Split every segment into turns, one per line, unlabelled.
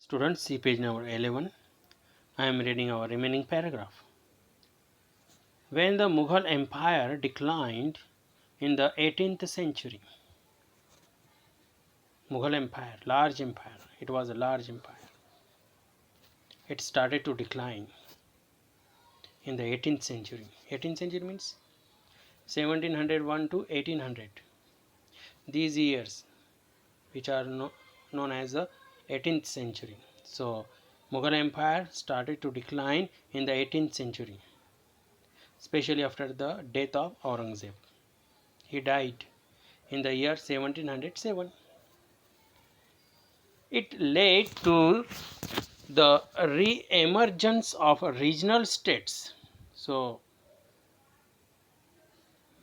Students, see page number 11. I am reading our remaining paragraph. When the Mughal Empire declined in the 18th century, Mughal Empire, large empire, it was a large empire. It started to decline in the 18th century. 18th century means 1701 to 1800. These years, which are known as the 18th century. So, Mughal Empire started to decline in the 18th century, especially after the death of Aurangzeb. He died in the year 1707. It led to the re-emergence of regional states. So,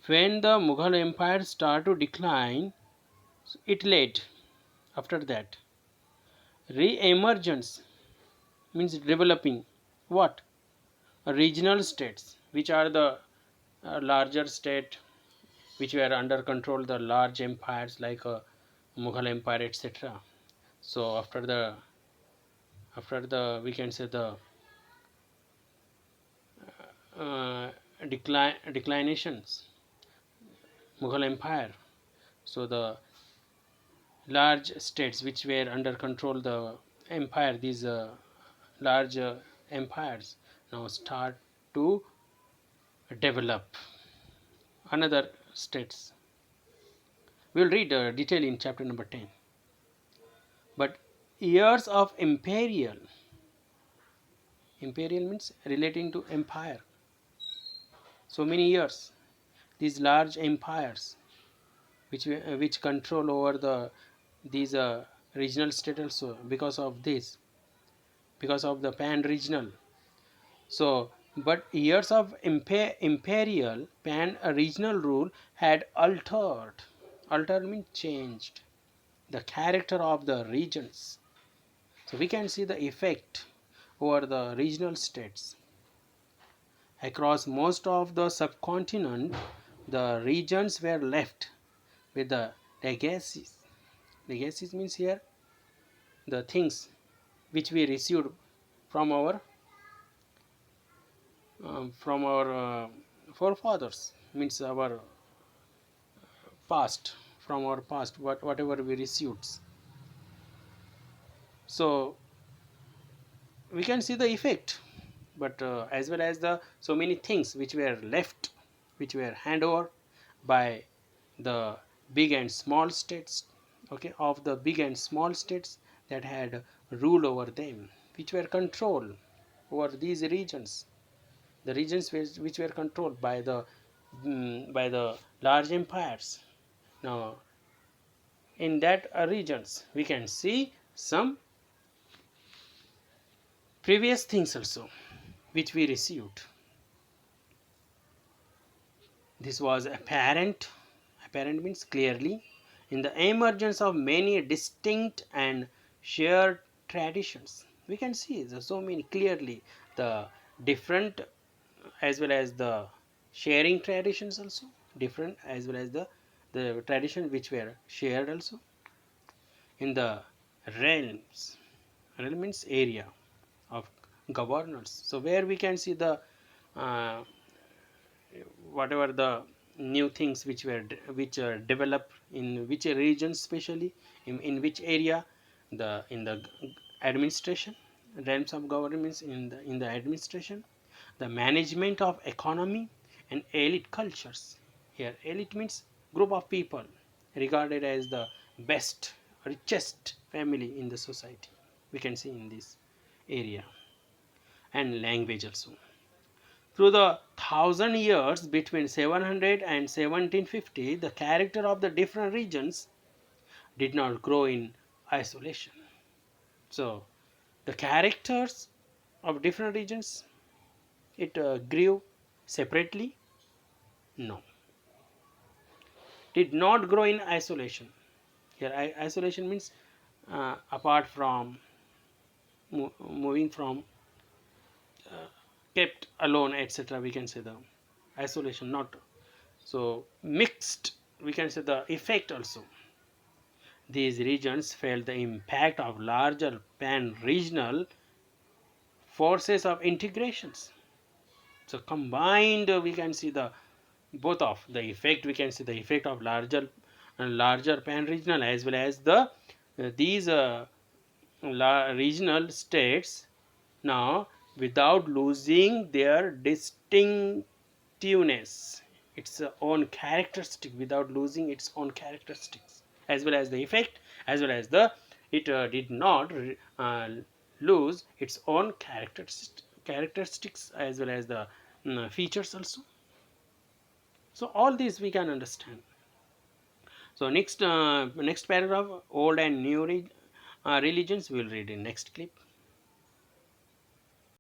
when the Mughal Empire started to decline, it led after that re-emergence means developing what regional states, which are the larger state which were under control the large empires like Mughal Empire, etc. So after the we can say the declinations Mughal Empire. So the large states which were under control the empire, these large empires now start to develop another states. We will read detail in chapter number 10. But years of imperial means relating to empire. So many years, these large empires which control over these regional state also, because of the pan regional. So but years of imperial pan regional rule had altered means changed the character of the regions. So we can see the effect over the regional states across most of the subcontinent. The regions were left with the legacies. Legacies means here the things which we received from our forefathers, means our past, from our past, whatever we received. So we can see the effect, but as well as the so many things which were left, which were hand over by the big and small states, okay, of the big and small states that had rule over them, which were control over these regions, the regions which were controlled by the large empires. Now in that regions we can see some previous things also which we received. This was apparent means clearly, in the emergence of many distinct and shared traditions. We can see so many clearly the different as well as the sharing traditions also, different as well as the tradition which were shared also in the realms. Realm means area of governance. So where we can see the uh, whatever the new things which develop in which region, especially in which area, in the administration, realms of governments, in the administration, the management of economy and elite cultures. Here elite means group of people regarded as the best, richest family in the society, we can see in this area. And language also. Through the 1,000 years between 700 and 1750, the character of the different regions did not grow in isolation. So, the characters of different regions, it grew separately? No, did not grow in isolation. Here, isolation means apart from, moving from, kept alone, etc. We can say the isolation, not so mixed. We can say the effect also These regions felt the impact of larger pan-regional forces of integrations. So combined, we can see the both of the effect. We can see the effect of larger pan-regional as well as the these regional states now without losing their distinctiveness, its own characteristic, without losing its own characteristics, as well as the effect, as well as the it did not lose its own characteristics as well as the features also. So all these we can understand. So next paragraph, old and new religions, we will read in next clip.